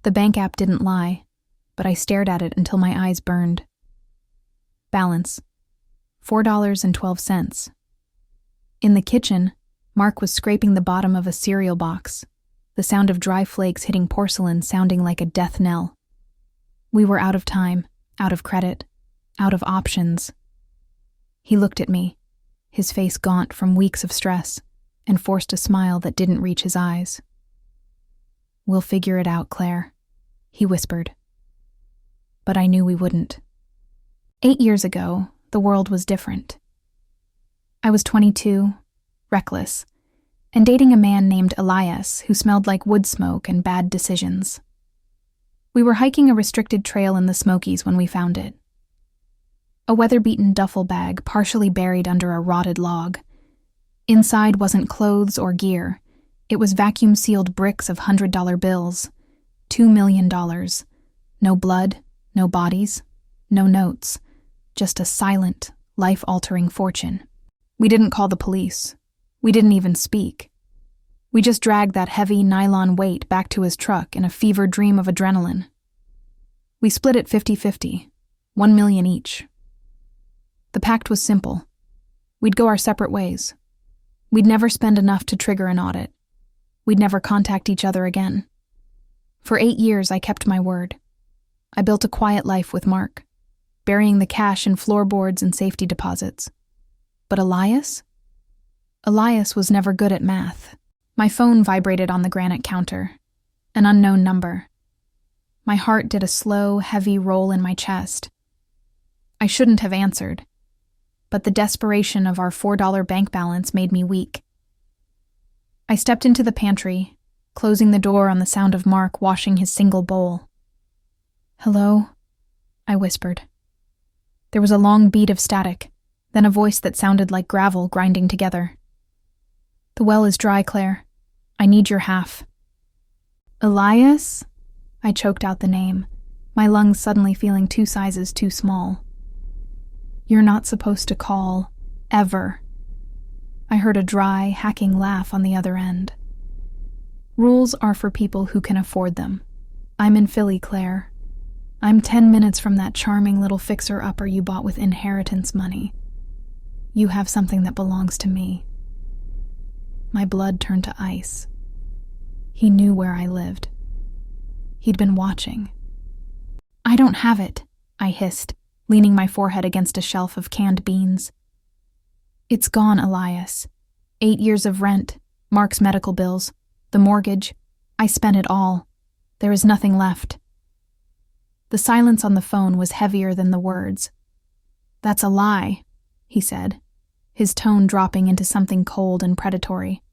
The bank app didn't lie, but I stared at it until my eyes burned. Balance: $4.12. In the kitchen, Mark was scraping the bottom of a cereal box, the sound of dry flakes hitting porcelain sounding like a death knell. We were out of time, out of credit, out of options. He looked at me, his face gaunt from weeks of stress, and forced a smile that didn't reach his eyes. "We'll figure it out, Claire," he whispered. But I knew we wouldn't. 8 years ago, the world was different. I was 22, reckless, and dating a man named Elias who smelled like wood smoke and bad decisions. We were hiking a restricted trail in the Smokies when we found it. A weather-beaten duffel bag partially buried under a rotted log. Inside wasn't clothes or gear. It was vacuum-sealed bricks of $100 bills. $2 million. No blood, no bodies, no notes. Just a silent, life-altering fortune. We didn't call the police. We didn't even speak. We just dragged that heavy nylon weight back to his truck in a fever dream of adrenaline. We split it 50-50, $1 million each. The pact was simple. We'd go our separate ways. We'd never spend enough to trigger an audit. We'd never contact each other again. For 8 years, I kept my word. I built a quiet life with Mark, burying the cash in floorboards and safety deposits. But Elias? Elias was never good at math. My phone vibrated on the granite counter. An unknown number. My heart did a slow, heavy roll in my chest. I shouldn't have answered, but the desperation of our $4 bank balance made me weak. I stepped into the pantry, closing the door on the sound of Mark washing his single bowl. "Hello?" I whispered. There was a long beat of static, then a voice that sounded like gravel grinding together. "The well is dry, Claire. I need your half." "Elias?" I choked out the name, my lungs suddenly feeling 2 sizes too small. "You're not supposed to call, ever." I heard a dry, hacking laugh on the other end. "Rules are for people who can afford them. I'm in Philly, Claire. I'm 10 minutes from that charming little fixer-upper you bought with inheritance money. You have something that belongs to me." My blood turned to ice. He knew where I lived. He'd been watching. "I don't have it," I hissed, leaning my forehead against a shelf of canned beans. "It's gone, Elias. 8 years of rent, Mark's medical bills, the mortgage. I spent it all. There is nothing left." The silence on the phone was heavier than the words. "That's a lie," he said, his tone dropping into something cold and predatory.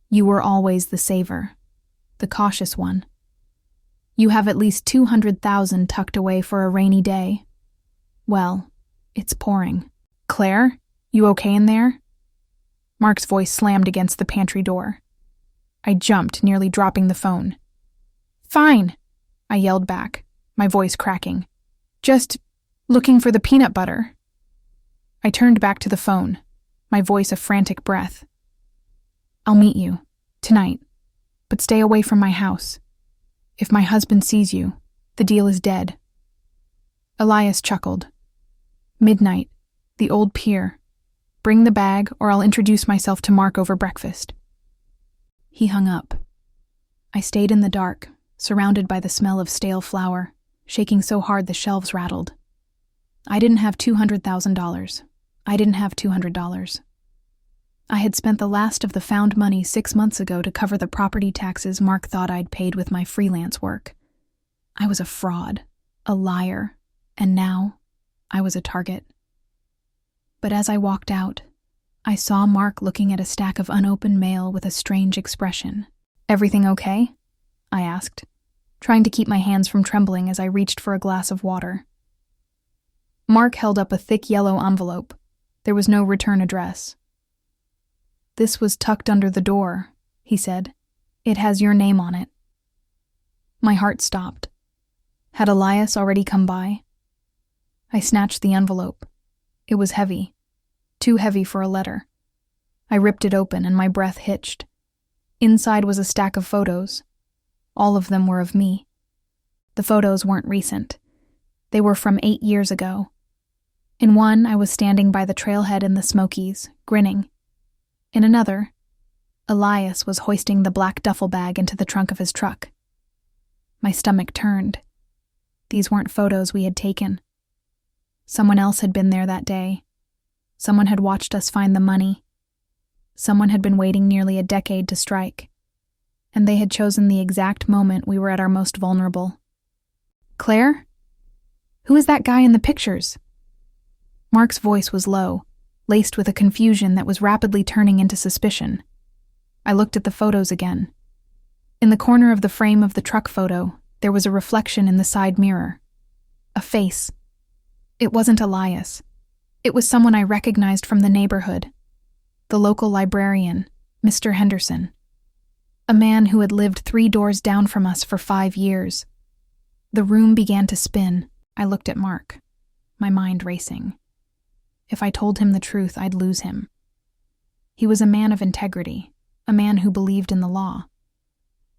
"You were always the saver, the cautious one. You have at least $200,000 tucked away for a rainy day. Well, it's pouring. Claire, you okay in there?" Mark's voice slammed against the pantry door. I jumped, nearly dropping the phone. "Fine," I yelled back, my voice cracking. "Just looking for the peanut butter." I turned back to the phone, my voice a frantic breath. "I'll meet you, tonight, but stay away from my house. If my husband sees you, the deal is dead." Elias chuckled. "Midnight, the old pier. Bring the bag or I'll introduce myself to Mark over breakfast." He hung up. I stayed in the dark, surrounded by the smell of stale flour, shaking so hard the shelves rattled. I didn't have $200,000. I didn't have $200. I had spent the last of the found money 6 months ago to cover the property taxes Mark thought I'd paid with my freelance work. I was a fraud, a liar, and now I was a target. But as I walked out, I saw Mark looking at a stack of unopened mail with a strange expression. "Everything okay?" I asked, trying to keep my hands from trembling as I reached for a glass of water. Mark held up a thick yellow envelope. There was no return address. "This was tucked under the door," he said. "It has your name on it." My heart stopped. Had Elias already come by? I snatched the envelope. It was heavy. Too heavy for a letter. I ripped it open and my breath hitched. Inside was a stack of photos. All of them were of me. The photos weren't recent. They were from 8 years ago. In one, I was standing by the trailhead in the Smokies, grinning. In another, Elias was hoisting the black duffel bag into the trunk of his truck. My stomach turned. These weren't photos we had taken. Someone else had been there that day. Someone had watched us find the money. Someone had been waiting nearly a decade to strike. And they had chosen the exact moment we were at our most vulnerable. Claire? Who is that guy in the pictures? Mark's voice was low, laced with a confusion that was rapidly turning into suspicion. I looked at the photos again. In the corner of the frame of the truck photo, there was a reflection in the side mirror. A face. It wasn't Elias. It was someone I recognized from the neighborhood. The local librarian, Mr. Henderson. A man who had lived 3 doors down from us for 5 years. The room began to spin. I looked at Mark, my mind racing. If I told him the truth, I'd lose him. He was a man of integrity, a man who believed in the law.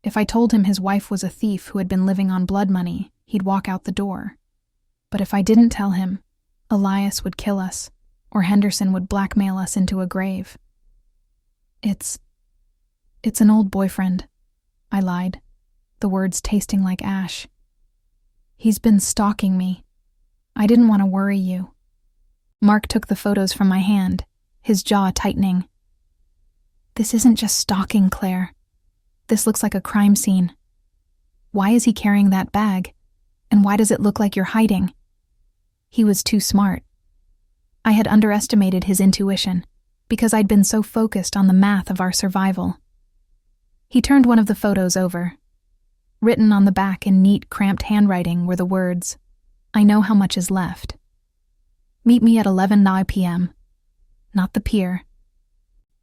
If I told him his wife was a thief who had been living on blood money, he'd walk out the door. But if I didn't tell him, Elias would kill us, or Henderson would blackmail us into a grave. It's an old boyfriend, I lied, the words tasting like ash. He's been stalking me. I didn't want to worry you. Mark took the photos from my hand, his jaw tightening. This isn't just stalking, Claire. This looks like a crime scene. Why is he carrying that bag? And why does it look like you're hiding? He was too smart. I had underestimated his intuition, because I'd been so focused on the math of our survival. He turned one of the photos over. Written on the back in neat, cramped handwriting were the words, "I know how much is left. Meet me at 11 p.m. Not the pier."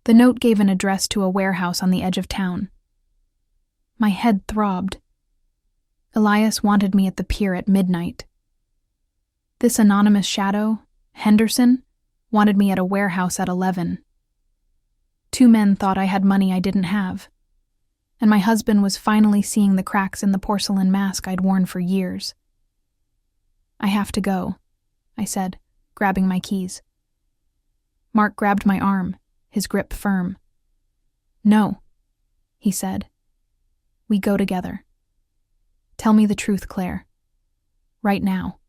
The note gave an address to a warehouse on the edge of town. My head throbbed. Elias wanted me at the pier at midnight. This anonymous shadow, Henderson, wanted me at a warehouse at 11. 2 men thought I had money I didn't have, and my husband was finally seeing the cracks in the porcelain mask I'd worn for years. "I have to go," I said, grabbing my keys. Mark grabbed my arm, his grip firm. "No," he said. "We go together. Tell me the truth, Claire. Right now."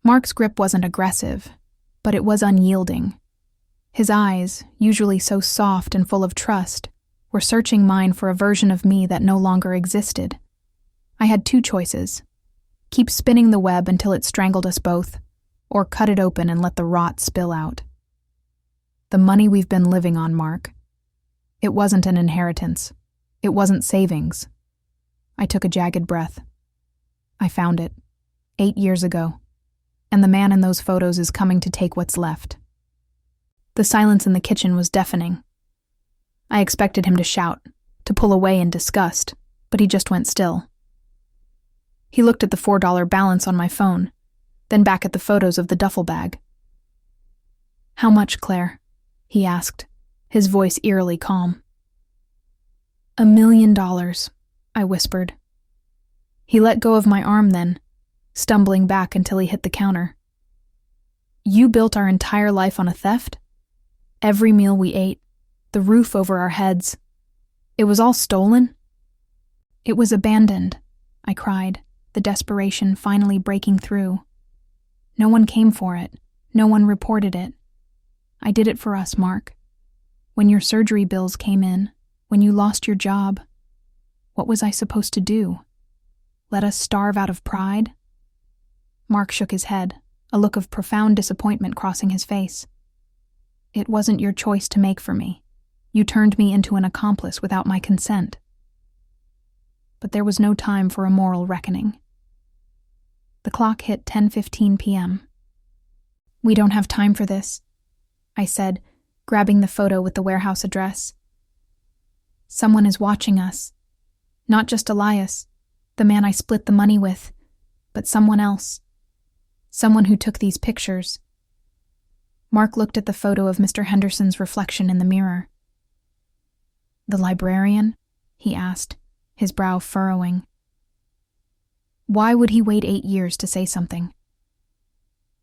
Mark's grip wasn't aggressive, but it was unyielding. His eyes, usually so soft and full of trust, were searching mine for a version of me that no longer existed. I had 2 choices. Keep spinning the web until it strangled us both, or cut it open and let the rot spill out. The money we've been living on, Mark. It wasn't an inheritance. It wasn't savings. I took a jagged breath. I found it, 8 years ago, and the man in those photos is coming to take what's left. The silence in the kitchen was deafening. I expected him to shout, to pull away in disgust, but he just went still. He looked at the $4 balance on my phone, then back at the photos of the duffel bag. "How much, Claire?" he asked, his voice eerily calm. $1 million, I whispered. He let go of my arm then, stumbling back until he hit the counter. "You built our entire life on a theft? Every meal we ate, the roof over our heads. It was all stolen?" "It was abandoned," I cried, the desperation finally breaking through. "No one came for it. No one reported it. I did it for us, Mark. When your surgery bills came in, when you lost your job, what was I supposed to do? Let us starve out of pride?" Mark shook his head, a look of profound disappointment crossing his face. "It wasn't your choice to make for me. You turned me into an accomplice without my consent." But there was no time for a moral reckoning. The clock hit 10:15 p.m. "We don't have time for this," I said, grabbing the photo with the warehouse address. "Someone is watching us. Not just Elias, the man I split the money with, but someone else. Someone who took these pictures." Mark looked at the photo of Mr. Henderson's reflection in the mirror. "The librarian?" he asked, his brow furrowing. Why would he wait 8 years to say something?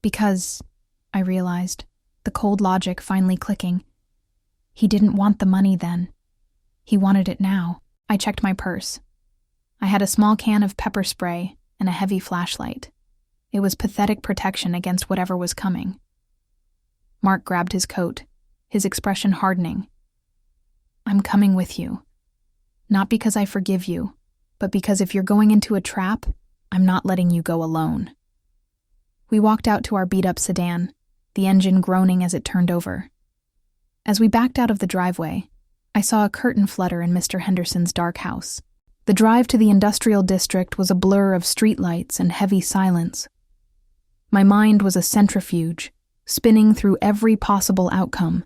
Because, I realized, the cold logic finally clicking. He didn't want the money then. He wanted it now. I checked my purse. I had a small can of pepper spray and a heavy flashlight. It was pathetic protection against whatever was coming. Mark grabbed his coat, his expression hardening. I'm coming with you. Not because I forgive you, but because if you're going into a trap, I'm not letting you go alone. We walked out to our beat-up sedan, the engine groaning as it turned over. As we backed out of the driveway, I saw a curtain flutter in Mr. Henderson's dark house. The drive to the industrial district was a blur of streetlights and heavy silence. My mind was a centrifuge, spinning through every possible outcome.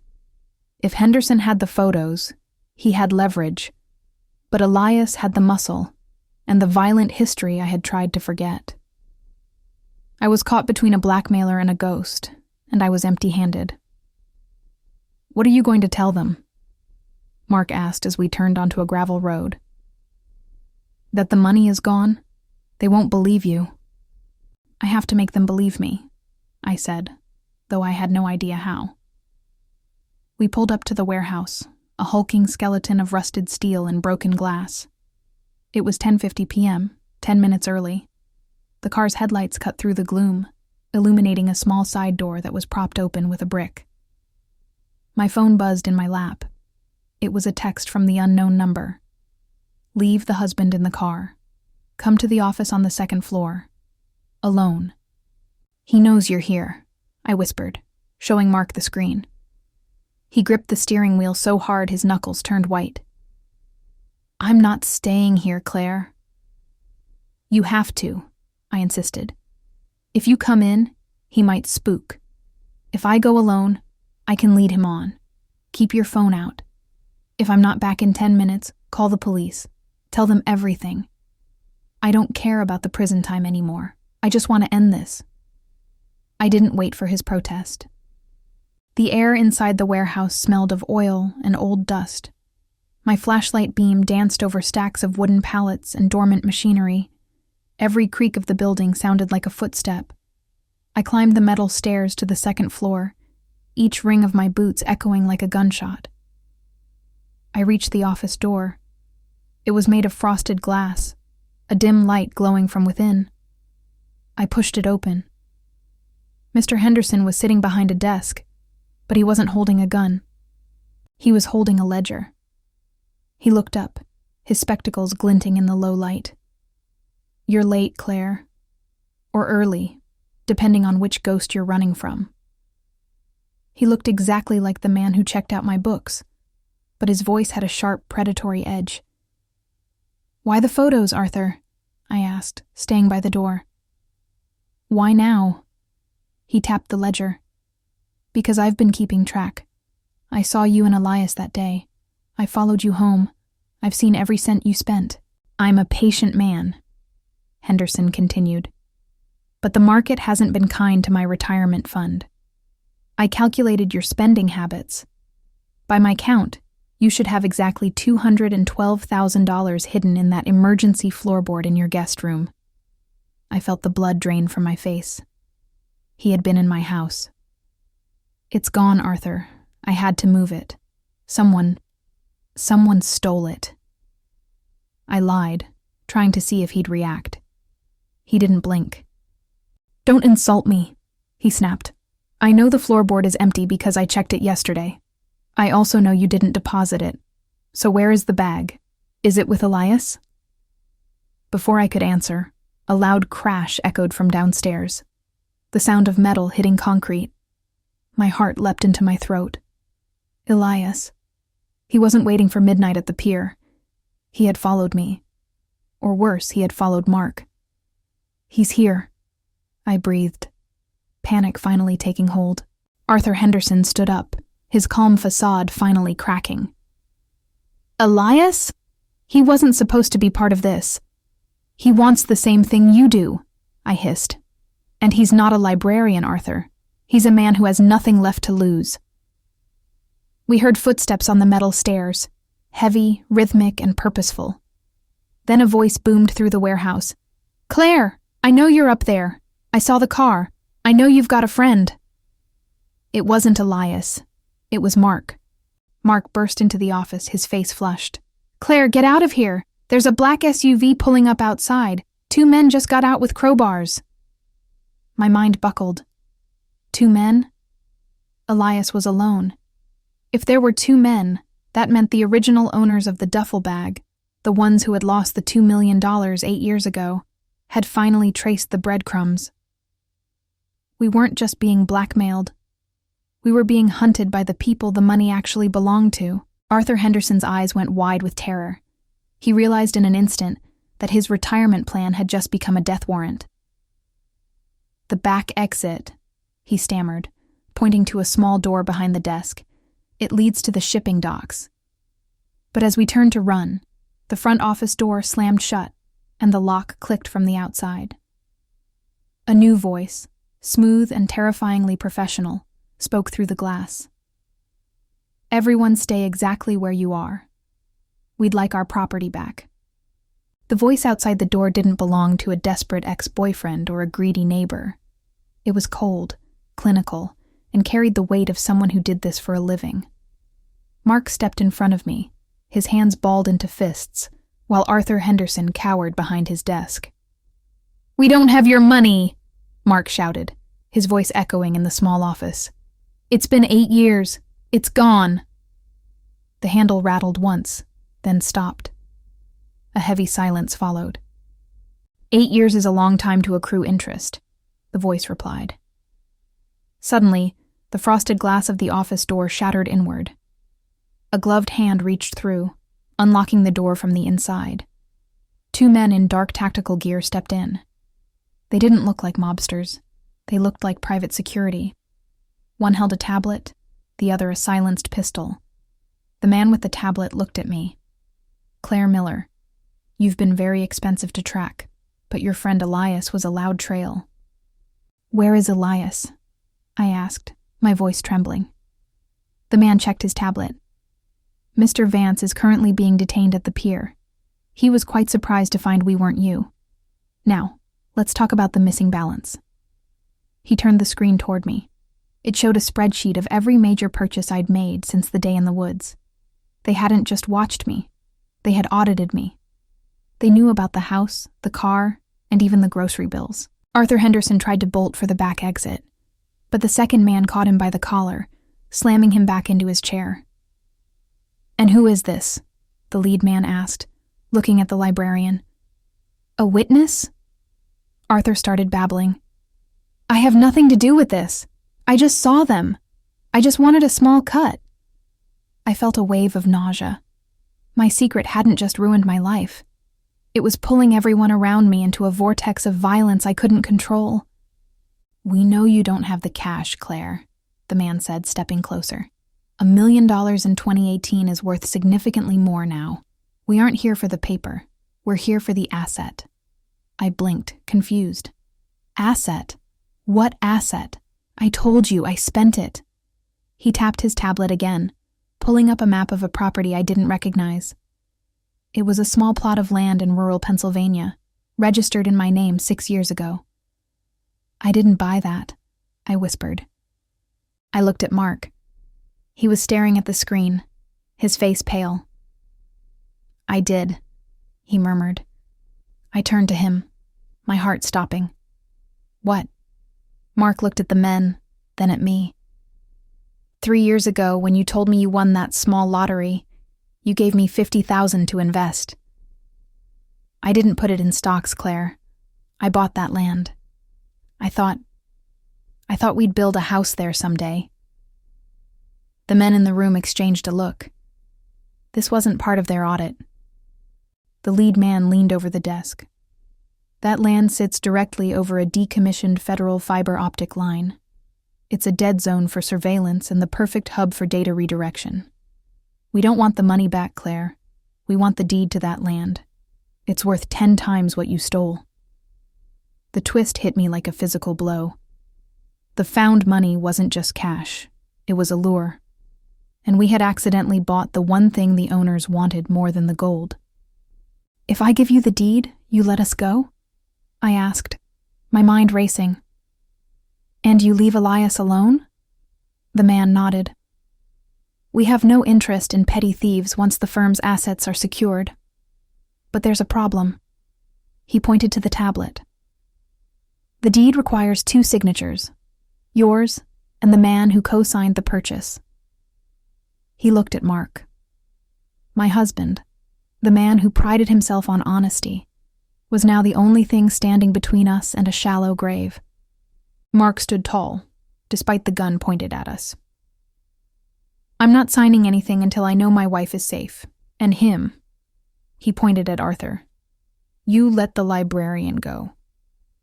If Henderson had the photos, he had leverage, but Elias had the muscle and the violent history I had tried to forget. I was caught between a blackmailer and a ghost, and I was empty-handed. What are you going to tell them? Mark asked as we turned onto a gravel road. That the money is gone? They won't believe you. I have to make them believe me, I said, though I had no idea how. We pulled up to the warehouse, a hulking skeleton of rusted steel and broken glass. It was 10:50 p.m., 10 minutes early. The car's headlights cut through the gloom, illuminating a small side door that was propped open with a brick. My phone buzzed in my lap. It was a text from the unknown number. Leave the husband in the car. Come to the office on the second floor. Alone. He knows you're here, I whispered, showing Mark the screen. He gripped the steering wheel so hard his knuckles turned white. I'm not staying here, Claire. You have to, I insisted. If you come in, he might spook. If I go alone, I can lead him on. Keep your phone out. If I'm not back in 10 minutes, call the police. Tell them everything. I don't care about the prison time anymore. I just want to end this. I didn't wait for his protest. The air inside the warehouse smelled of oil and old dust. My flashlight beam danced over stacks of wooden pallets and dormant machinery. Every creak of the building sounded like a footstep. I climbed the metal stairs to the second floor, each ring of my boots echoing like a gunshot. I reached the office door. It was made of frosted glass, a dim light glowing from within. I pushed it open. Mr. Henderson was sitting behind a desk, but he wasn't holding a gun. He was holding a ledger. He looked up, his spectacles glinting in the low light. You're late, Claire. Or early, depending on which ghost you're running from. He looked exactly like the man who checked out my books, but his voice had a sharp, predatory edge. Why the photos, Arthur? I asked, staying by the door. Why now? He tapped the ledger. Because I've been keeping track. I saw you and Elias that day. I followed you home. I've seen every cent you spent. I'm a patient man, Henderson continued. But the market hasn't been kind to my retirement fund. I calculated your spending habits. By my count, you should have exactly $212,000 hidden in that emergency floorboard in your guest room. I felt the blood drain from my face. He had been in my house. It's gone, Arthur. I had to move it. Someone stole it. I lied, trying to see if he'd react. He didn't blink. Don't insult me, he snapped. I know the floorboard is empty because I checked it yesterday. I also know you didn't deposit it. So where is the bag? Is it with Elias? Before I could answer, a loud crash echoed from downstairs. The sound of metal hitting concrete. My heart leapt into my throat. Elias. He wasn't waiting for midnight at the pier. He had followed me. Or worse, he had followed Mark. He's here, I breathed, panic finally taking hold. Arthur Henderson stood up, his calm facade finally cracking. Elias? He wasn't supposed to be part of this. He wants the same thing you do, I hissed. And he's not a librarian, Arthur. He's a man who has nothing left to lose. We heard footsteps on the metal stairs, heavy, rhythmic, and purposeful. Then a voice boomed through the warehouse. "Claire, I know you're up there. I saw the car. I know you've got a friend." It wasn't Elias. It was Mark. Mark burst into the office, his face flushed. "Claire, get out of here. There's a black SUV pulling up outside. 2 men just got out with crowbars." My mind buckled. 2 men? Elias was alone. If there were 2 men, that meant the original owners of the duffel bag, the ones who had lost the $2 million 8 years ago, had finally traced the breadcrumbs. We weren't just being blackmailed. We were being hunted by the people the money actually belonged to. Arthur Henderson's eyes went wide with terror. He realized in an instant that his retirement plan had just become a death warrant. "The back exit," he stammered, pointing to a small door behind the desk. "It leads to the shipping docks." But as we turned to run, the front office door slammed shut, and the lock clicked from the outside. A new voice, smooth and terrifyingly professional, spoke through the glass. "Everyone stay exactly where you are. We'd like our property back." The voice outside the door didn't belong to a desperate ex-boyfriend or a greedy neighbor. It was cold, clinical, and carried the weight of someone who did this for a living. Mark stepped in front of me, his hands balled into fists, while Arthur Henderson cowered behind his desk. "We don't have your money!" Mark shouted, his voice echoing in the small office. "It's been 8 years. It's gone." The handle rattled once, then stopped. A heavy silence followed. "8 years is a long time to accrue interest," the voice replied. Suddenly, the frosted glass of the office door shattered inward. A gloved hand reached through, unlocking the door from the inside. 2 men in dark tactical gear stepped in. They didn't look like mobsters. They looked like private security. One held a tablet, the other a silenced pistol. The man with the tablet looked at me. "Claire Miller, you've been very expensive to track, but your friend Elias was a loud trail." "Where is Elias?" I asked, my voice trembling. The man checked his tablet. "Mr. Vance is currently being detained at the pier. He was quite surprised to find we weren't you. Now, let's talk about the missing balance." He turned the screen toward me. It showed a spreadsheet of every major purchase I'd made since the day in the woods. They hadn't just watched me. They had audited me. They knew about the house, the car, and even the grocery bills. Arthur Henderson tried to bolt for the back exit, but the second man caught him by the collar, slamming him back into his chair. "And who is this?" the lead man asked, looking at the librarian. "A witness?" Arthur started babbling. "I have nothing to do with this. I just saw them. I just wanted a small cut." I felt a wave of nausea. My secret hadn't just ruined my life. It was pulling everyone around me into a vortex of violence I couldn't control. "We know you don't have the cash, Claire," the man said, stepping closer. $1 million in 2018 is worth significantly more now. We aren't here for the paper. We're here for the asset." I blinked, confused. "Asset? What asset? I told you, I spent it." He tapped his tablet again, pulling up a map of a property I didn't recognize. It was a small plot of land in rural Pennsylvania, registered in my name 6 years ago. "I didn't buy that," I whispered. I looked at Mark. He was staring at the screen, his face pale. "I did," he murmured. I turned to him, my heart stopping. "What?" Mark looked at the men, then at me. 3 years ago, when you told me you won that small lottery, you gave me $50,000 to invest. I didn't put it in stocks, Claire. I bought that land. I thought we'd build a house there someday." The men in the room exchanged a look. This wasn't part of their audit. The lead man leaned over the desk. "That land sits directly over a decommissioned federal fiber optic line. It's a dead zone for surveillance and the perfect hub for data redirection. We don't want the money back, Claire. We want the deed to that land. It's worth 10 times what you stole." The twist hit me like a physical blow. The found money wasn't just cash. It was a lure. And we had accidentally bought the one thing the owners wanted more than the gold. If I give you the deed, you let us go? I asked, my mind racing. And you leave Elias alone? The man nodded. We have no interest in petty thieves once the firm's assets are secured. But there's a problem. He pointed to the tablet. The deed requires 2 signatures, yours and the man who co-signed the purchase. He looked at Mark. My husband, the man who prided himself on honesty, was now the only thing standing between us and a shallow grave. Mark stood tall, despite the gun pointed at us. I'm not signing anything until I know my wife is safe, and him. He pointed at Arthur. You let the librarian go.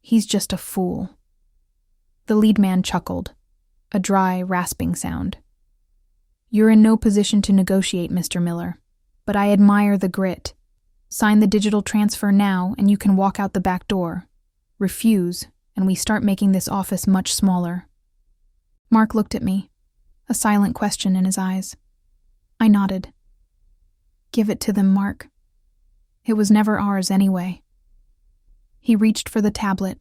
He's just a fool. The lead man chuckled, a dry, rasping sound. You're in no position to negotiate, Mr. Miller, but I admire the grit. Sign the digital transfer now and you can walk out the back door. Refuse, and we start making this office much smaller. Mark looked at me, a silent question in his eyes. I nodded. Give it to them, Mark. It was never ours anyway. He reached for the tablet,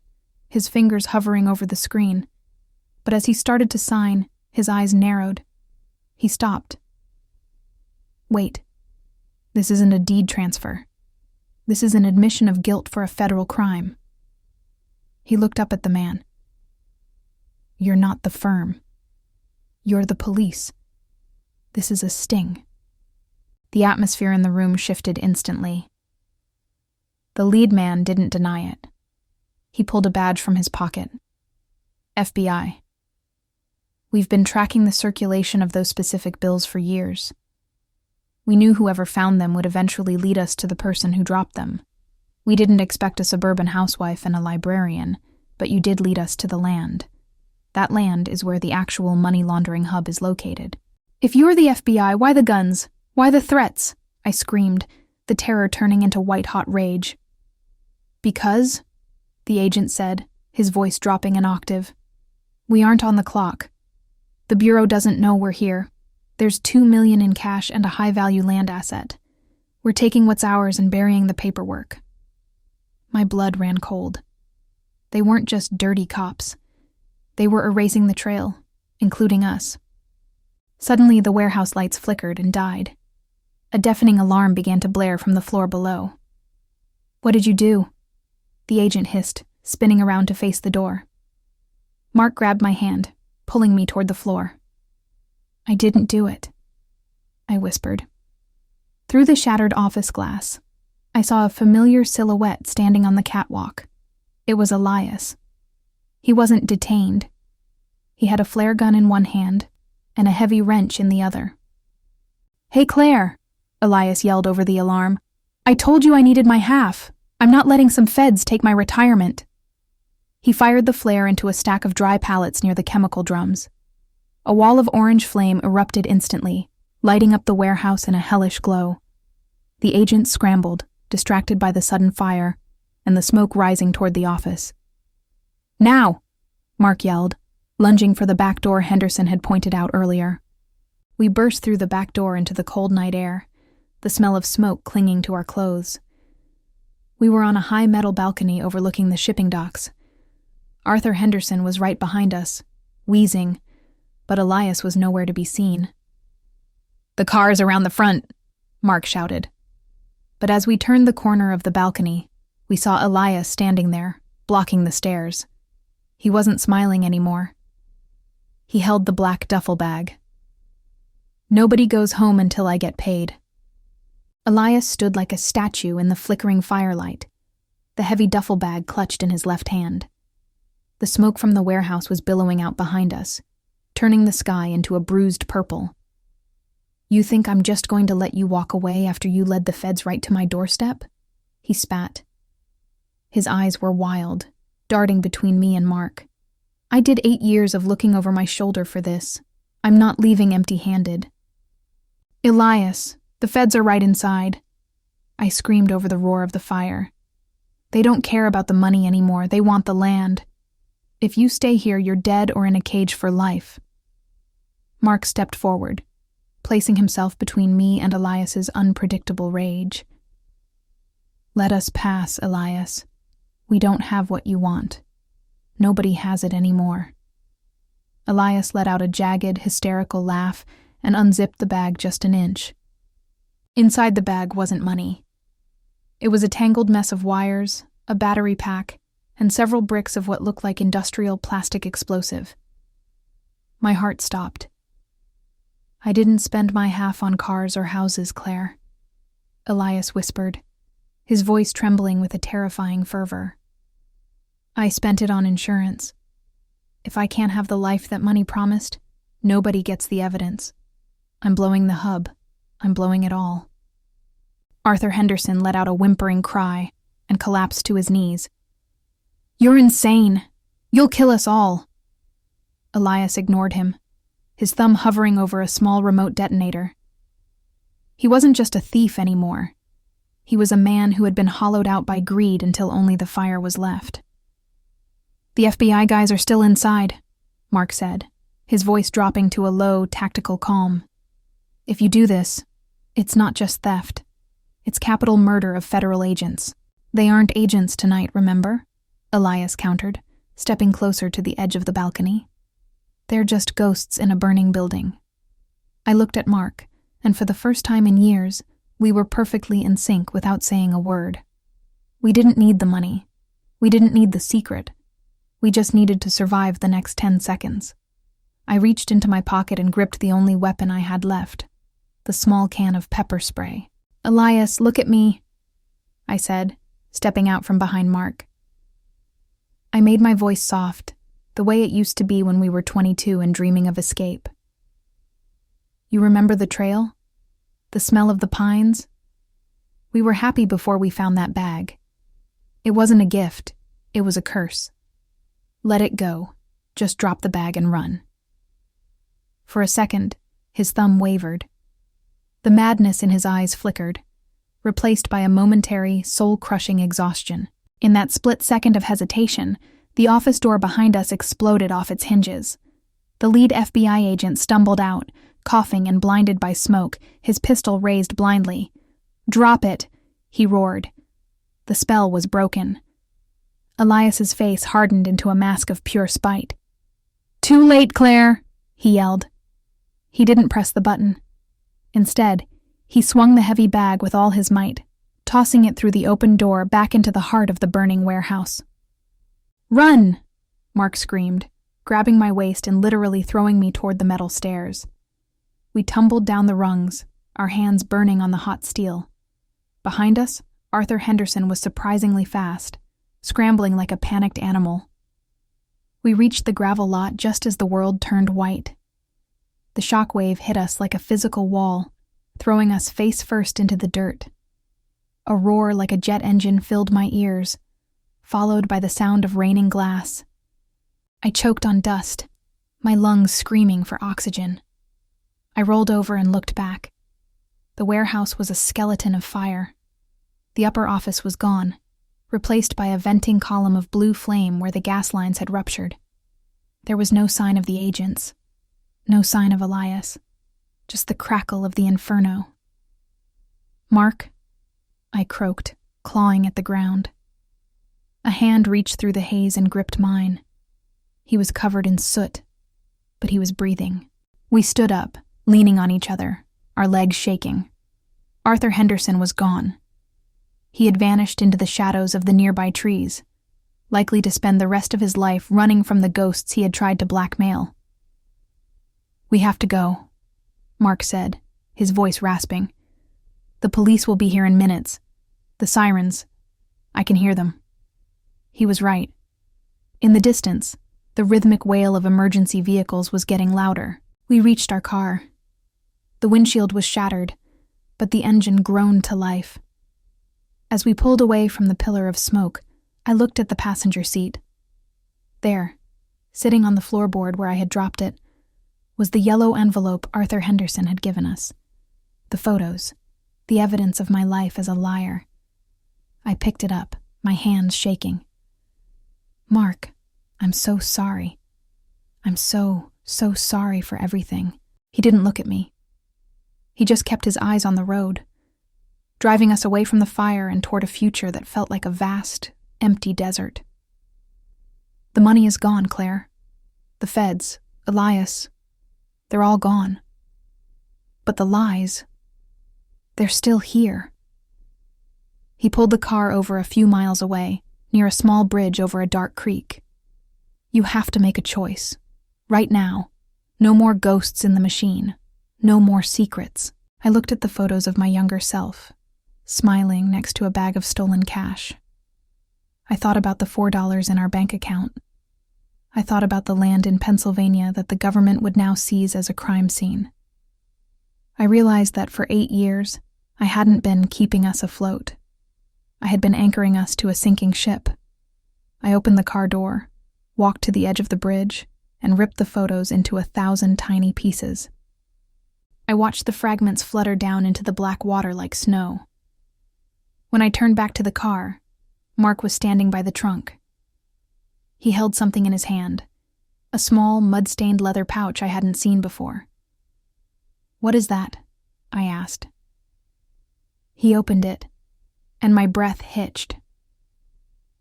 his fingers hovering over the screen, but as he started to sign, his eyes narrowed. He stopped. Wait. This isn't a deed transfer. This is an admission of guilt for a federal crime. He looked up at the man. You're not the firm. You're the police. This is a sting. The atmosphere in the room shifted instantly. The lead man didn't deny it. He pulled a badge from his pocket. FBI. We've been tracking the circulation of those specific bills for years. We knew whoever found them would eventually lead us to the person who dropped them. We didn't expect a suburban housewife and a librarian, but you did lead us to the land. That land is where the actual money laundering hub is located. If you're the FBI, why the guns? Why the threats? I screamed, the terror turning into white-hot rage. Because, the agent said, his voice dropping an octave, we aren't on the clock. The Bureau doesn't know we're here. There's $2 million in cash and a high-value land asset. We're taking what's ours and burying the paperwork. My blood ran cold. They weren't just dirty cops. They were erasing the trail, including us. Suddenly, the warehouse lights flickered and died. A deafening alarm began to blare from the floor below. What did you do? The agent hissed, spinning around to face the door. Mark grabbed my hand, pulling me toward the floor. I didn't do it, I whispered. Through the shattered office glass, I saw a familiar silhouette standing on the catwalk. It was Elias. He wasn't detained. He had a flare gun in one hand and a heavy wrench in the other. Hey, Claire, Elias yelled over the alarm. I told you I needed my half. I'm not letting some feds take my retirement. He fired the flare into a stack of dry pallets near the chemical drums. A wall of orange flame erupted instantly, lighting up the warehouse in a hellish glow. The agent scrambled, distracted by the sudden fire, and the smoke rising toward the office. Now! Mark yelled, lunging for the back door Henderson had pointed out earlier. We burst through the back door into the cold night air, the smell of smoke clinging to our clothes. We were on a high metal balcony overlooking the shipping docks. Arthur Henderson was right behind us, wheezing, but Elias was nowhere to be seen. The car's around the front, Mark shouted. But as we turned the corner of the balcony, we saw Elias standing there, blocking the stairs. He wasn't smiling anymore. He held the black duffel bag. Nobody goes home until I get paid. Elias stood like a statue in the flickering firelight, the heavy duffel bag clutched in his left hand. The smoke from the warehouse was billowing out behind us, turning the sky into a bruised purple. You think I'm just going to let you walk away after you led the feds right to my doorstep? He spat. His eyes were wild, darting between me and Mark. I did 8 years of looking over my shoulder for this. I'm not leaving empty-handed. Elias, the feds are right inside. I screamed over the roar of the fire. They don't care about the money anymore. They want the land. If you stay here, you're dead or in a cage for life. Mark stepped forward, placing himself between me and Elias's unpredictable rage. Let us pass, Elias. We don't have what you want. Nobody has it anymore. Elias let out a jagged, hysterical laugh and unzipped the bag just an inch. Inside the bag wasn't money. It was a tangled mess of wires, a battery pack, and several bricks of what looked like industrial plastic explosive. My heart stopped. I didn't spend my half on cars or houses, Claire, Elias whispered, his voice trembling with a terrifying fervor. I spent it on insurance. If I can't have the life that money promised, nobody gets the evidence. I'm blowing the hub. I'm blowing it all. Arthur Henderson let out a whimpering cry and collapsed to his knees. You're insane. You'll kill us all. Elias ignored him, his thumb hovering over a small remote detonator. He wasn't just a thief anymore. He was a man who had been hollowed out by greed until only the fire was left. The FBI guys are still inside, Mark said, his voice dropping to a low, tactical calm. If you do this, it's not just theft. It's capital murder of federal agents. They aren't agents tonight, remember? Elias countered, stepping closer to the edge of the balcony. They're just ghosts in a burning building. I looked at Mark, and for the first time in years, we were perfectly in sync without saying a word. We didn't need the money. We didn't need the secret. We just needed to survive the next 10 seconds. I reached into my pocket and gripped the only weapon I had left, the small can of pepper spray. Elias, look at me, I said, stepping out from behind Mark. I made my voice soft, the way it used to be when we were 22 and dreaming of escape. You remember the trail? The smell of the pines? We were happy before we found that bag. It wasn't a gift, it was a curse. Let it go. Just drop the bag and run. For a second, his thumb wavered. The madness in his eyes flickered, replaced by a momentary, soul-crushing exhaustion. In that split second of hesitation, the office door behind us exploded off its hinges. The lead FBI agent stumbled out, coughing and blinded by smoke, his pistol raised blindly. "Drop it," he roared. The spell was broken. Elias's face hardened into a mask of pure spite. "Too late, Claire," he yelled. He didn't press the button. Instead, he swung the heavy bag with all his might, tossing it through the open door back into the heart of the burning warehouse. "Run!" Mark screamed, grabbing my waist and literally throwing me toward the metal stairs. We tumbled down the rungs, our hands burning on the hot steel. Behind us, Arthur Henderson was surprisingly fast, scrambling like a panicked animal. We reached the gravel lot just as the world turned white. The shockwave hit us like a physical wall, throwing us face first into the dirt. A roar like a jet engine filled my ears, followed by the sound of raining glass. I choked on dust, my lungs screaming for oxygen. I rolled over and looked back. The warehouse was a skeleton of fire. The upper office was gone, replaced by a venting column of blue flame where the gas lines had ruptured. There was no sign of the agents. No sign of Elias, just the crackle of the inferno. "Mark," I croaked, clawing at the ground. A hand reached through the haze and gripped mine. He was covered in soot, but he was breathing. We stood up, leaning on each other, our legs shaking. Arthur Henderson was gone. He had vanished into the shadows of the nearby trees, likely to spend the rest of his life running from the ghosts he had tried to blackmail. "We have to go," Mark said, his voice rasping. "The police will be here in minutes. The sirens. I can hear them." He was right. In the distance, the rhythmic wail of emergency vehicles was getting louder. We reached our car. The windshield was shattered, but the engine groaned to life. As we pulled away from the pillar of smoke, I looked at the passenger seat. There, sitting on the floorboard where I had dropped it, was the yellow envelope Arthur Henderson had given us. The photos, the evidence of my life as a liar. I picked it up, my hands shaking. "Mark, I'm so sorry. I'm so sorry for everything." He didn't look at me. He just kept his eyes on the road. driving us away from the fire and toward a future that felt like a vast, empty desert. The money is gone, Claire. The feds, Elias, they're all gone. But the lies, they're still here. He pulled the car over a few miles away, near a small bridge over a dark creek. You have to make a choice. Right now. No more ghosts in the machine. No more secrets. I looked at the photos of my younger self, smiling next to a bag of stolen cash. I thought about the $4 in our bank account. I thought about the land in Pennsylvania that the government would now seize as a crime scene. I realized that for 8 years, I hadn't been keeping us afloat. I had been anchoring us to a sinking ship. I opened the car door, walked to the edge of the bridge, and ripped the photos into 1,000 tiny pieces. I watched the fragments flutter down into the black water like snow. When I turned back to the car, Mark was standing by the trunk. He held something in his hand, a small, mud-stained leather pouch I hadn't seen before. "What is that?" I asked. He opened it, and my breath hitched.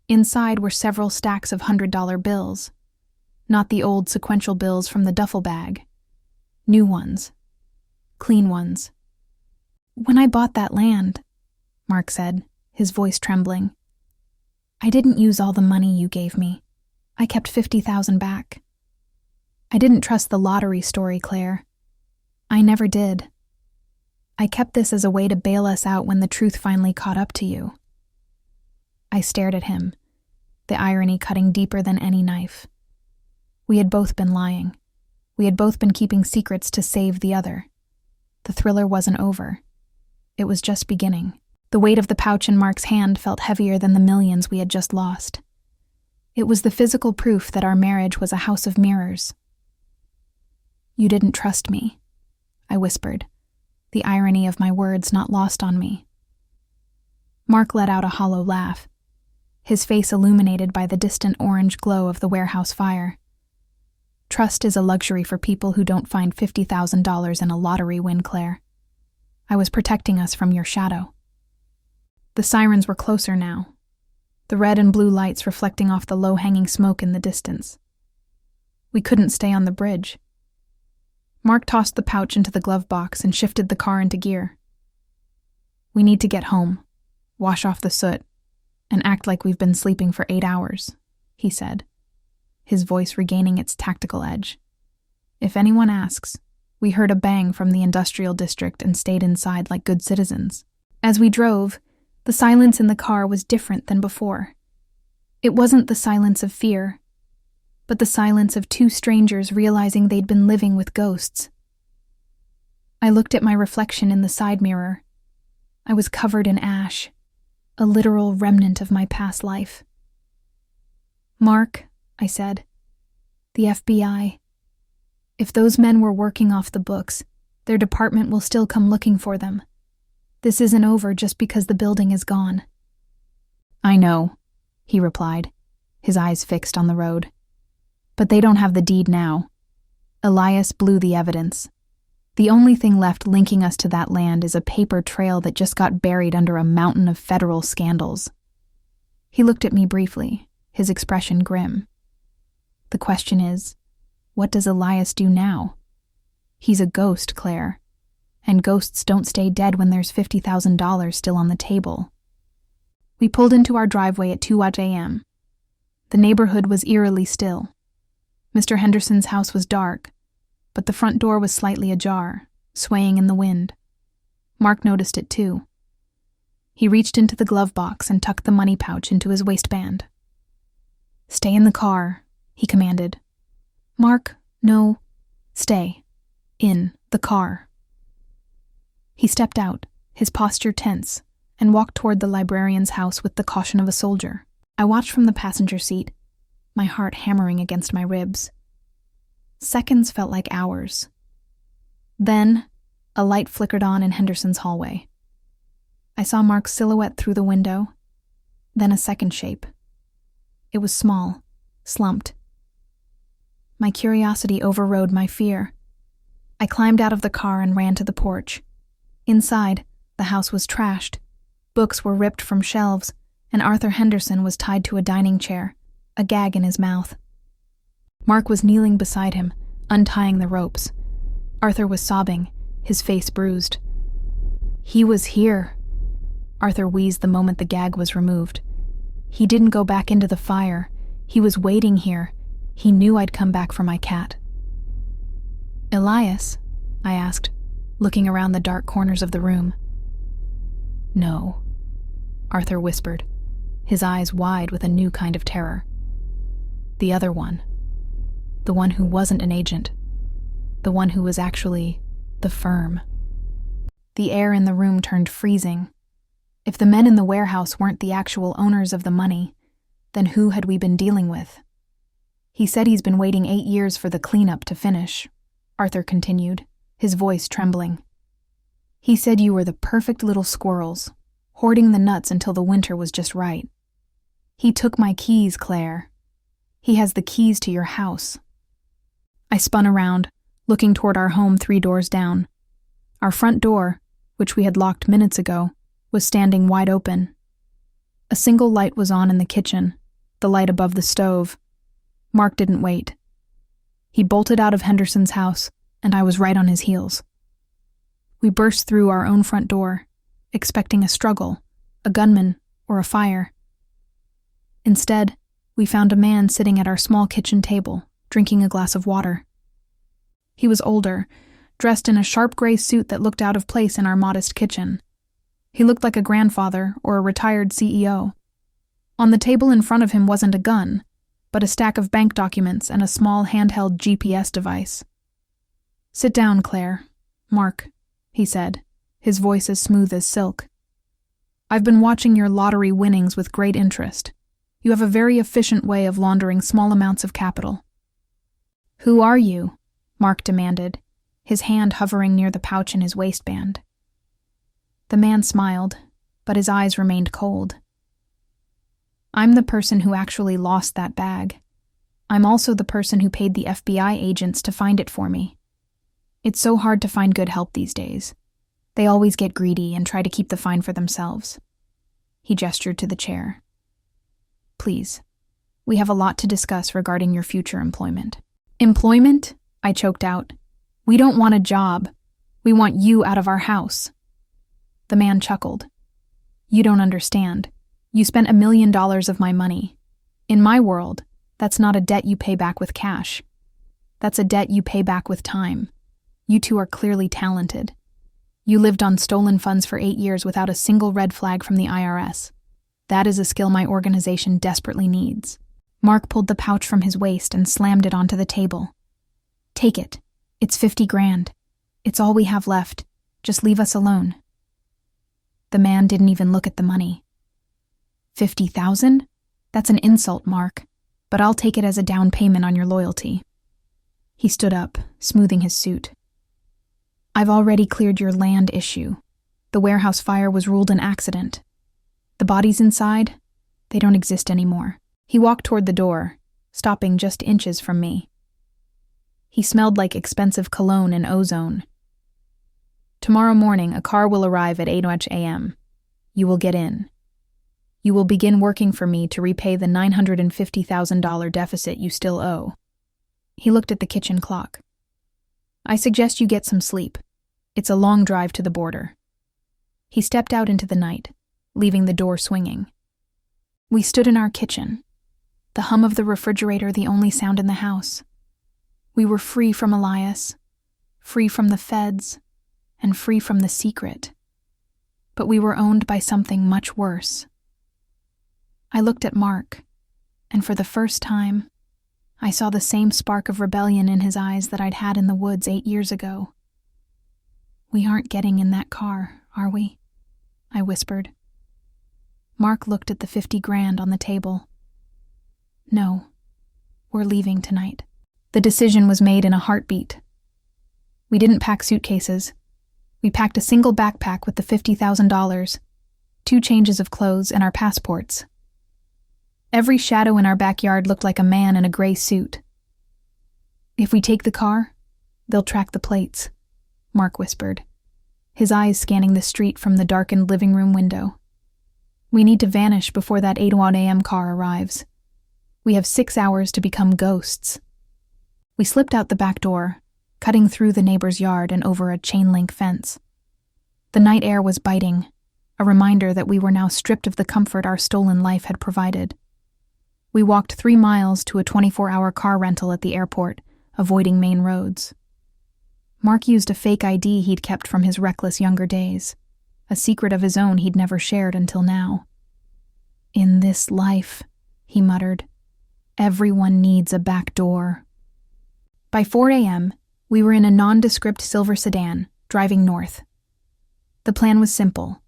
Inside were several stacks of $100 bills, not the old sequential bills from the duffel bag. New ones. Clean ones. "When I bought that land," Mark said, his voice trembling, "I didn't use all the money you gave me. I kept 50,000 back. I didn't trust the lottery story, Claire. I never did. I kept this as a way to bail us out when the truth finally caught up to you." I stared at him, the irony cutting deeper than any knife. We had both been lying. We had both been keeping secrets to save the other. The thriller wasn't over. It was just beginning. The weight of the pouch in Mark's hand felt heavier than the millions we had just lost. It was the physical proof that our marriage was a house of mirrors. "You didn't trust me," I whispered, the irony of my words not lost on me. Mark let out a hollow laugh, his face illuminated by the distant orange glow of the warehouse fire. "Trust is a luxury for people who don't find $50,000 in a lottery win, Claire. I was protecting us from your shadow." The sirens were closer now, the red and blue lights reflecting off the low-hanging smoke in the distance. We couldn't stay on the bridge. Mark tossed the pouch into the glove box and shifted the car into gear. "We need to get home, wash off the soot, and act like we've been sleeping for 8 hours, he said, his voice regaining its tactical edge. "If anyone asks, we heard a bang from the industrial district and stayed inside like good citizens." As we drove, the silence in the car was different than before. It wasn't the silence of fear, but the silence of two strangers realizing they'd been living with ghosts. I looked at my reflection in the side mirror. I was covered in ash, a literal remnant of my past life. "Mark," I said, "the FBI. If those men were working off the books, their department will still come looking for them. This isn't over just because the building is gone." "I know," he replied, his eyes fixed on the road. "But they don't have the deed now. Elias blew the evidence. The only thing left linking us to that land is a paper trail that just got buried under a mountain of federal scandals." He looked at me briefly, his expression grim. "The question is, what does Elias do now? He's a ghost, Claire, and ghosts don't stay dead when there's $50,000 still on the table." We pulled into our driveway at 2 a.m. The neighborhood was eerily still. Mr. Henderson's house was dark, but the front door was slightly ajar, swaying in the wind. Mark noticed it too. He reached into the glove box and tucked the money pouch into his waistband. "Stay in the car," he commanded. "Mark, no. Stay. In the car." He stepped out, his posture tense, and walked toward the librarian's house with the caution of a soldier. I watched from the passenger seat, my heart hammering against my ribs. Seconds felt like hours. Then, a light flickered on in Henderson's hallway. I saw Mark's silhouette through the window, then a second shape. It was small, slumped. My curiosity overrode my fear. I climbed out of the car and ran to the porch. Inside, the house was trashed, Books were ripped from shelves, and Arthur Henderson was tied to a dining chair, a gag in his mouth. Mark was kneeling beside him, untying the ropes. Arthur was sobbing, his face bruised. "He was here," Arthur wheezed the moment the gag was removed. "He didn't go back into the fire. He was waiting here. He knew I'd come back for my cat." "Elias?" I asked, looking around the dark corners of the room. "No," Arthur whispered, his eyes wide with a new kind of terror. "The other one. The one who wasn't an agent. The one who was actually the firm." The air in the room turned freezing. If the men in the warehouse weren't the actual owners of the money, then who had we been dealing with? "He said he's been waiting 8 years for the cleanup to finish," Arthur continued, his voice trembling. "He said you were the perfect little squirrels, hoarding the nuts until the winter was just right. He took my keys, Claire. He has the keys to your house." I spun around, looking toward our home 3 doors down. Our front door, which we had locked minutes ago, was standing wide open. A single light was on in the kitchen, the light above the stove. Mark didn't wait. He bolted out of Henderson's house, and I was right on his heels. We burst through our own front door, expecting a struggle, a gunman, or a fire. Instead, we found a man sitting at our small kitchen table, drinking a glass of water. He was older, dressed in a sharp gray suit that looked out of place in our modest kitchen. He looked like a grandfather or a retired CEO. On the table in front of him wasn't a gun, but a stack of bank documents and a small handheld GPS device. "Sit down, Claire. Mark," he said, his voice as smooth as silk. "I've been watching your lottery winnings with great interest. You have a very efficient way of laundering small amounts of capital." "Who are you?" Mark demanded, his hand hovering near the pouch in his waistband. The man smiled, but his eyes remained cold. "I'm the person who actually lost that bag. I'm also the person who paid the FBI agents to find it for me. It's so hard to find good help these days. They always get greedy and try to keep the find for themselves." He gestured to the chair. "Please, we have a lot to discuss regarding your future employment." "Employment?" I choked out. "We don't want a job. We want you out of our house." The man chuckled. "You don't understand. You spent $1 million of my money. In my world, that's not a debt you pay back with cash. That's a debt you pay back with time. You two are clearly talented. You lived on stolen funds for 8 years without a single red flag from the IRS. That is a skill my organization desperately needs." Mark pulled the pouch from his waist and slammed it onto the table. "Take it. It's 50 grand. It's all we have left. Just leave us alone." The man didn't even look at the money. 50,000? That's an insult, Mark, but I'll take it as a down payment on your loyalty. He stood up, smoothing his suit. "I've already cleared your land issue. The warehouse fire was ruled an accident. The bodies inside, they don't exist anymore." He walked toward the door, stopping just inches from me. He smelled like expensive cologne and ozone. "Tomorrow morning, a car will arrive at 8 a.m. You will get in. You will begin working for me to repay the $950,000 deficit you still owe." He looked at the kitchen clock. "I suggest you get some sleep. It's a long drive to the border." He stepped out into the night, leaving the door swinging. We stood in our kitchen, the hum of the refrigerator the only sound in the house. We were free from Elias, free from the feds, and free from the secret. But we were owned by something much worse. I looked at Mark, and for the first time, I saw the same spark of rebellion in his eyes that I'd had in the woods 8 years ago. "We aren't getting in that car, are we?" I whispered. Mark looked at the 50 grand on the table. "No, we're leaving tonight." The decision was made in a heartbeat. We didn't pack suitcases. We packed a single backpack with the $50,000, 2 changes of clothes, and our passports. Every shadow in our backyard looked like a man in a gray suit. "If we take the car, they'll track the plates," Mark whispered, his eyes scanning the street from the darkened living room window. We need to vanish before that 8:01 a.m. car arrives. We have 6 hours to become ghosts. We slipped out the back door, cutting through the neighbor's yard and over a chain-link fence. The night air was biting, a reminder that we were now stripped of the comfort our stolen life had provided. We walked 3 miles to a 24-hour car rental at the airport, avoiding main roads. Mark used a fake ID he'd kept from his reckless younger days, a secret of his own he'd never shared until now. "In this life," he muttered, "everyone needs a back door." By 4 a.m., we were in a nondescript silver sedan, driving north. The plan was simple: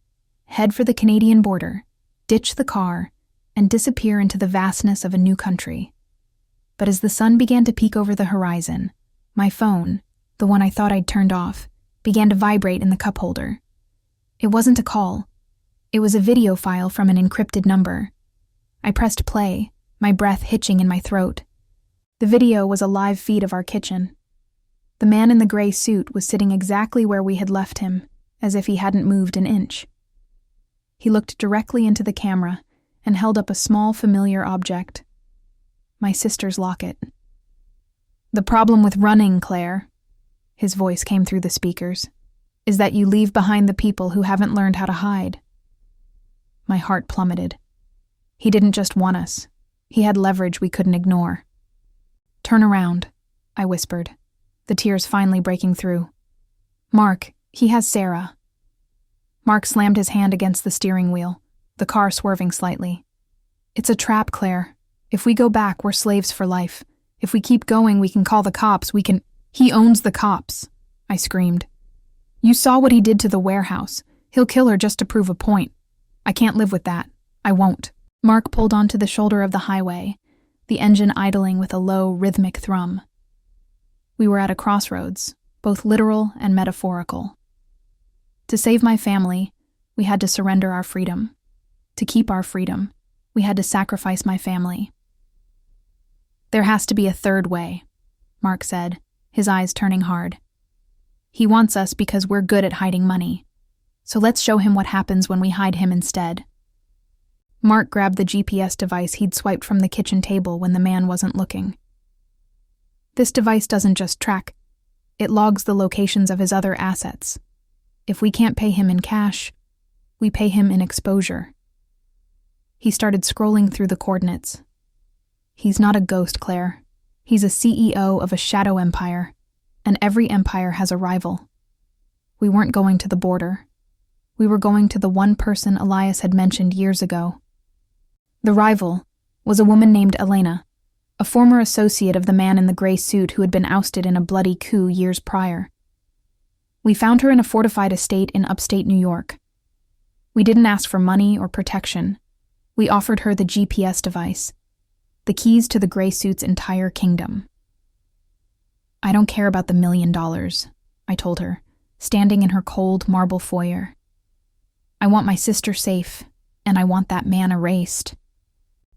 head for the Canadian border, ditch the car, and disappear into the vastness of a new country. But as the sun began to peek over the horizon, my phone, the one I thought I'd turned off, began to vibrate in the cup holder. It wasn't a call. It was a video file from an encrypted number. I pressed play, my breath hitching in my throat. The video was a live feed of our kitchen. The man in the gray suit was sitting exactly where we had left him, as if he hadn't moved an inch. He looked directly into the camera and held up a small, familiar object. My sister's locket. "The problem with running, Claire," his voice came through the speakers, "is that you leave behind the people who haven't learned how to hide." My heart plummeted. He didn't just want us. He had leverage we couldn't ignore. "Turn around," I whispered, the tears finally breaking through. "Mark, he has Sarah." Mark slammed his hand against the steering wheel, the car swerving slightly. "It's a trap, Claire. If we go back, we're slaves for life. If we keep going, we can call the cops. He owns the cops," I screamed. "You saw what he did to the warehouse. He'll kill her just to prove a point. I can't live with that. I won't." Mark pulled onto the shoulder of the highway, the engine idling with a low, rhythmic thrum. We were at a crossroads, both literal and metaphorical. To save my family, we had to surrender our freedom. To keep our freedom, we had to sacrifice my family. "There has to be a third way," Mark said, his eyes turning hard. "He wants us because we're good at hiding money. So let's show him what happens when we hide him instead." Mark grabbed the GPS device he'd swiped from the kitchen table when the man wasn't looking. "This device doesn't just track, it logs the locations of his other assets. If we can't pay him in cash, we pay him in exposure." He started scrolling through the coordinates. "He's not a ghost, Claire. He's a CEO of a shadow empire, and every empire has a rival. We weren't going to the border. We were going to the one person Elias had mentioned years ago. The rival was a woman named Elena, a former associate of the man in the gray suit who had been ousted in a bloody coup years prior. We found her in a fortified estate in upstate New York. We didn't ask for money or protection. We offered her the GPS device, the keys to the gray suit's entire kingdom. "I don't care about the $1 million, I told her, standing in her cold marble foyer. "I want my sister safe, and I want that man erased."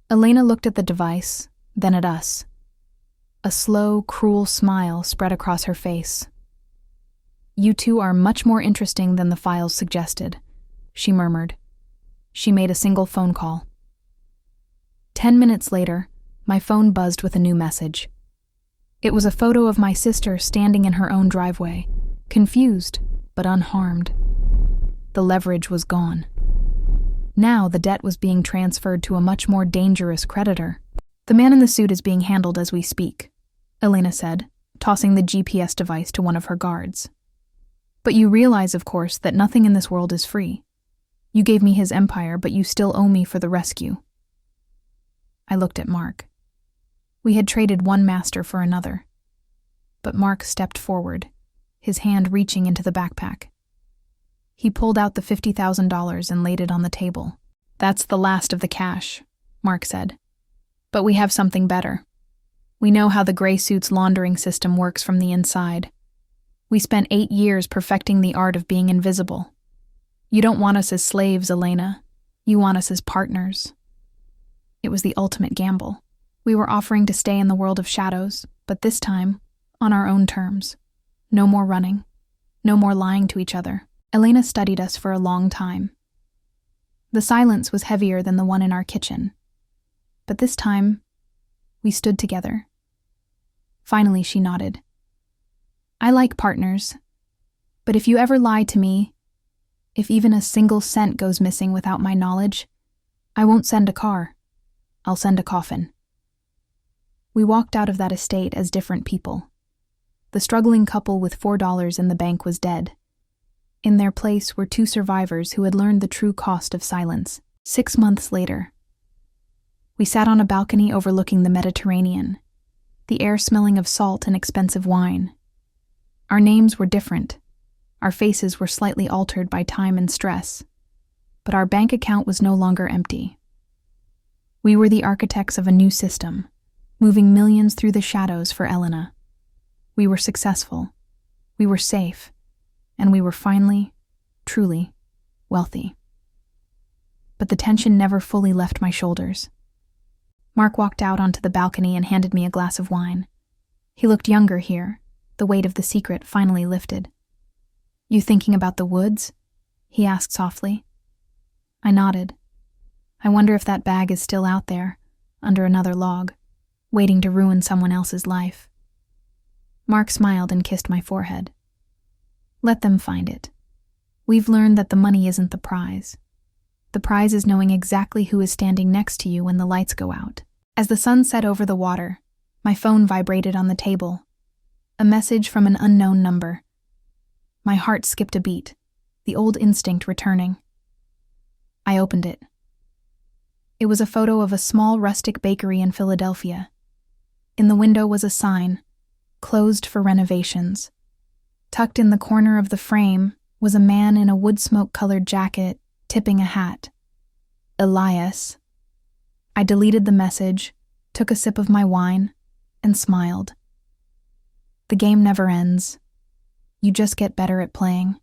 Elena looked at the device, then at us. A slow, cruel smile spread across her face. "You two are much more interesting than the files suggested," she murmured. She made a single phone call. 10 minutes later, my phone buzzed with a new message. It was a photo of my sister standing in her own driveway, confused but unharmed. The leverage was gone. Now the debt was being transferred to a much more dangerous creditor. "The man in the suit is being handled as we speak," Elena said, tossing the GPS device to one of her guards. "But you realize, of course, that nothing in this world is free. You gave me his empire, but you still owe me for the rescue." I looked at Mark. We had traded one master for another. But Mark stepped forward, his hand reaching into the backpack. He pulled out the $50,000 and laid it on the table. "That's the last of the cash," Mark said. "But we have something better. We know how the gray suit's laundering system works from the inside. We spent 8 years perfecting the art of being invisible. You don't want us as slaves, Elena. You want us as partners." It was the ultimate gamble. We were offering to stay in the world of shadows, but this time, on our own terms. No more running. No more lying to each other. Elena studied us for a long time. The silence was heavier than the one in our kitchen. But this time, we stood together. Finally, she nodded. I like partners, but if you ever lie to me, if even a single cent goes missing without my knowledge, I won't send a car. I'll send a coffin. We walked out of that estate as different people. The struggling couple with $4 in the bank was dead. In their place were two survivors who had learned the true cost of silence. 6 months later, we sat on a balcony overlooking the Mediterranean, the air smelling of salt and expensive wine. Our names were different. Our faces were slightly altered by time and stress, but our bank account was no longer empty. We were the architects of a new system, moving millions through the shadows for Elena. We were successful, we were safe, and we were finally, truly, wealthy. But the tension never fully left my shoulders. Mark walked out onto the balcony and handed me a glass of wine. He looked younger here, the weight of the secret finally lifted. You thinking about the woods? He asked softly. I nodded. I wonder if that bag is still out there, under another log, waiting to ruin someone else's life. Mark smiled and kissed my forehead. Let them find it. We've learned that the money isn't the prize. The prize is knowing exactly who is standing next to you when the lights go out. As the sun set over the water, my phone vibrated on the table. A message from an unknown number. My heart skipped a beat, the old instinct returning. I opened it. It was a photo of a small rustic bakery in Philadelphia. In the window was a sign, closed for renovations. Tucked in the corner of the frame was a man in a wood smoke-colored jacket, tipping a hat. Elias. I deleted the message, took a sip of my wine, and smiled. The game never ends. You just get better at playing.